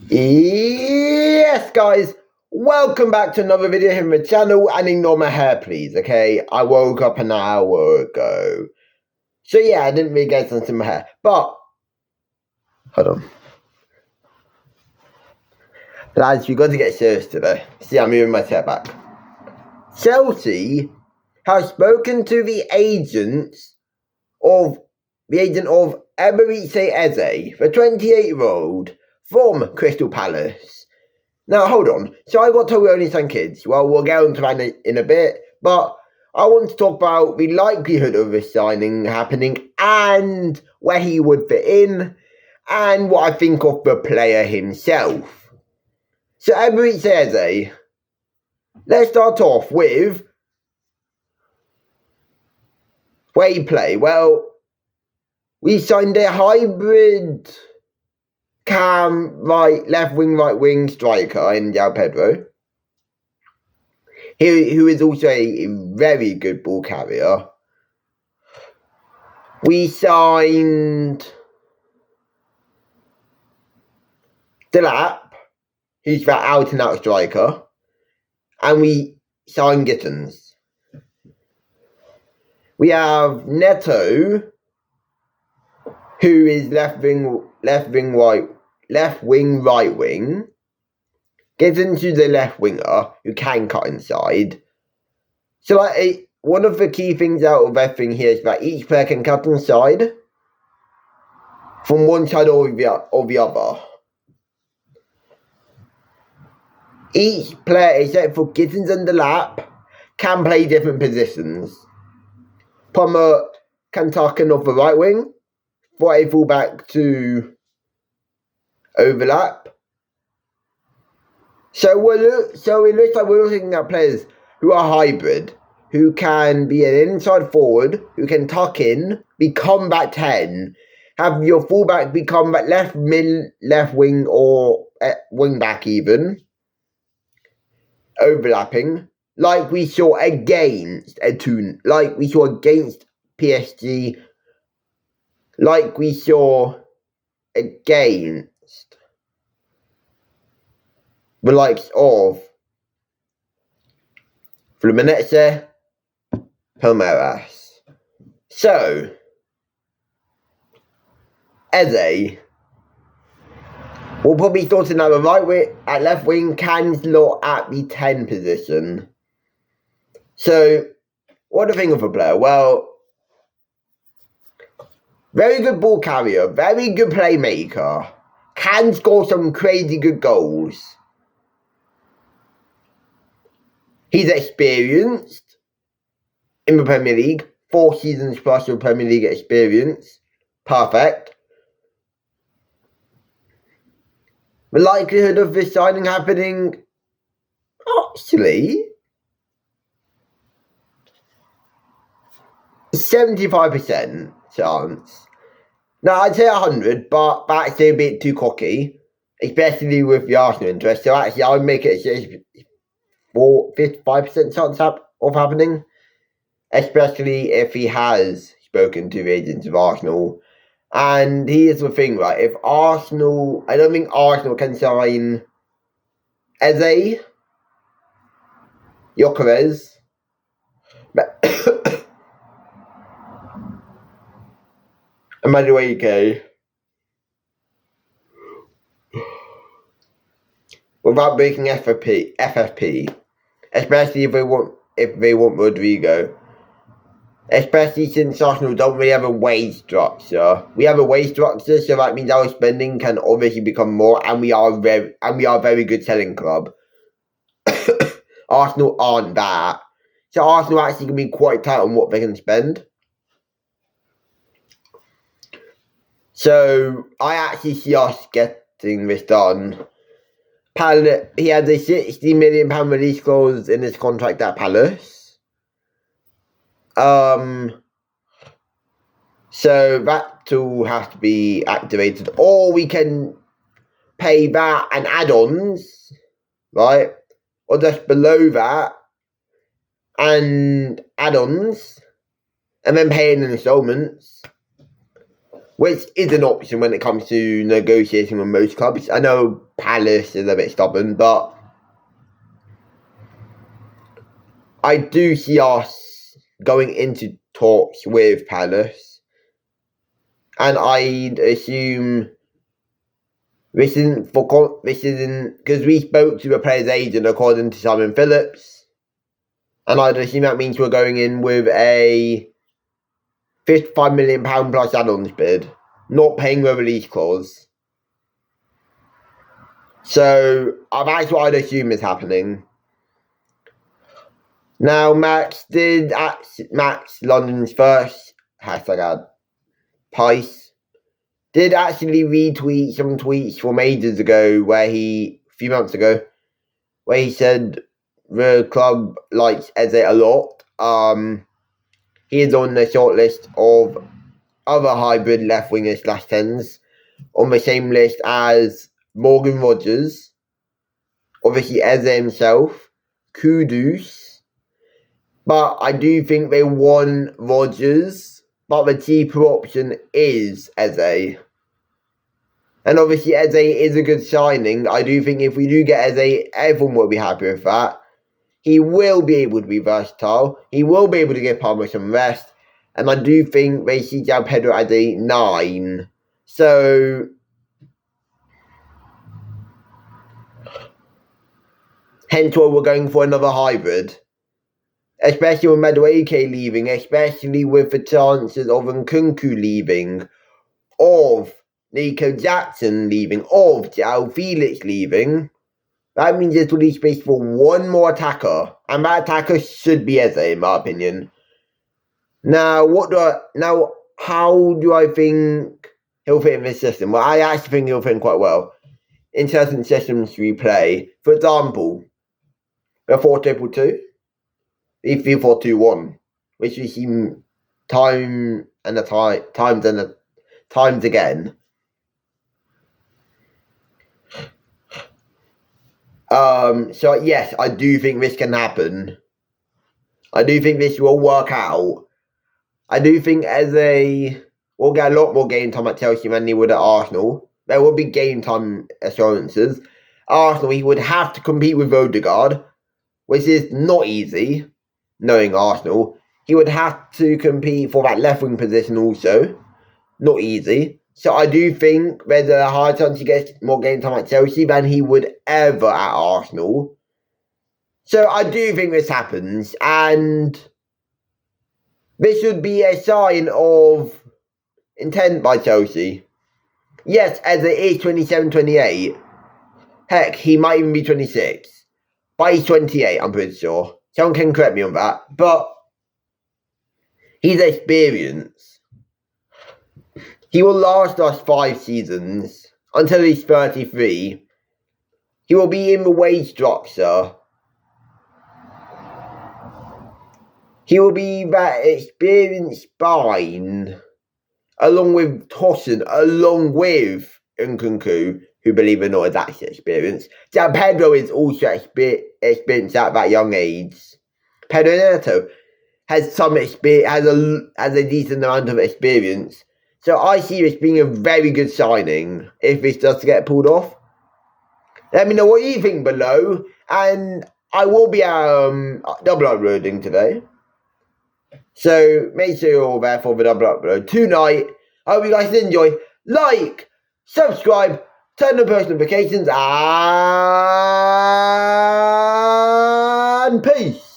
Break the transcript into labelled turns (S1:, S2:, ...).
S1: Yes, guys, welcome back to another video here on the channel, and ignore my hair, please, okay? I woke up an hour ago. So yeah, I didn't really get something in my hair, but hold on. Lads, you got to get serious today. See, I'm moving my hair back. Chelsea has spoken to the agent of Eberechi Eze, the 28-year-old from Crystal Palace. Now, hold on. So I got told we only signed kids. Well, we'll get on to that in a bit. But I want to talk about the likelihood of this signing happening and where he would fit in and what I think of the player himself. So, Eberechi Eze, let's start off with where he play. Well, we signed a hybrid left wing, right wing striker in João Pedro, who is also a very good ball carrier. We signed Delap, who's that out and out striker, and we signed Gittins. We have Neto, who is left wing, right wing. Gets into the left winger, who can cut inside. So, one of the key things out of everything here is that each player can cut inside from one side or the other. Each player, except for Gittins and Delap, can play different positions. Pommer can tuck in off the right wing for a fullback to overlap. So it looks like we're looking at players who are hybrid, who can be an inside forward, who can tuck in, be combat 10, have your fullback be combat left wing or wing back even, overlapping, like we saw against like we saw against PSG, like we saw against the likes of Fluminense, Palmeiras. So, Eze will probably start another right wing at left wing, can slot at the 10 position. So, what do you think of a player? Well, very good ball carrier, very good playmaker, can score some crazy good goals. He's experienced in the Premier League, 4 seasons plus of Premier League experience. Perfect. The likelihood of this signing happening, actually, 75% chance. Now, I'd say 100, but that's a bit too cocky, especially with the Arsenal interest. So actually, I would make it a 55% chance of happening, especially if he has spoken to the agents of Arsenal. And here's the thing, right? If Arsenal, I don't think Arsenal can sign Eze, Gyökeres, and Madueke without breaking FFP, especially if they want Rodrigo. Especially since Arsenal don't really have a wage structure. We have a wage structure, so that means our spending can obviously become more, and we are a very good selling club. Arsenal aren't that. So Arsenal actually can be quite tight on what they can spend. So I actually see us getting this done. He has a £60 million release clause in his contract at Palace. So that tool has to be activated, or we can pay that and add-ons, right? Or just below that and add-ons, and then pay in installments, which is an option when it comes to negotiating with most clubs. I know Palace is a bit stubborn, but I do see us going into talks with Palace, and I'd assume this isn't because we spoke to a player's agent according to Simon Phillips, and I'd assume that means we're going in with a £55 million plus add-ons bid, not paying the release clause. So that's what I'd assume is happening. Now, Max, London's first #ad, Pice, did actually retweet some tweets from ages ago a few months ago, where he said the club likes Eze a lot. He is on the shortlist of other hybrid left wingers / tens, on the same list as Morgan Rogers, obviously Eze himself, Kudus. But I do think they want Rogers, but the cheaper option is Eze. And obviously Eze is a good signing. I do think if we do get Eze, everyone will be happy with that. He will be able to be versatile. He will be able to give Palmer some rest. And I do think they see João Pedro as a 9. So hence why we're going for another hybrid. Especially with Madueke leaving, especially with the chances of Nkunku leaving, of Nico Jackson leaving, of João Felix leaving. That means there's really space for one more attacker, and that attacker should be Eze, in my opinion. Now, how do I think he'll fit in this system? Well, I actually think he'll fit in quite well in certain systems we play. For example, the 4-2-2. The 3-4-2-1, which we see times again. So yes, I do think this can happen. I do think this will work out. I do think Eze will get a lot more game time at Chelsea than he would at Arsenal. There will be game time assurances. Arsenal, he would have to compete with Odegaard, which is not easy. Knowing Arsenal, he would have to compete for that left wing position also. Not easy. So I do think there's a high chance he gets more game time at Chelsea than he would ever at Arsenal. So I do think this happens, and this should be a sign of intent by Chelsea. Yes, Eze is 27, 28. Heck, he might even be 26. But he's 28, I'm pretty sure. Someone can correct me on that, but he's experienced. He will last us 5 seasons until he's 33. He will be in the wage structure. He will be that experienced spine, along with Tosin, along with Nkunku, who, believe it or not, is actually experienced. João Pedro is also experienced at that young age. Pedro Neto has some experience, has a decent amount of experience. So I see this being a very good signing if this does get pulled off. Let me know what you think below, and I will be double uploading today. So make sure you're all there for the double upload tonight. I hope you guys enjoy. Like, subscribe, turn on post notifications, and peace.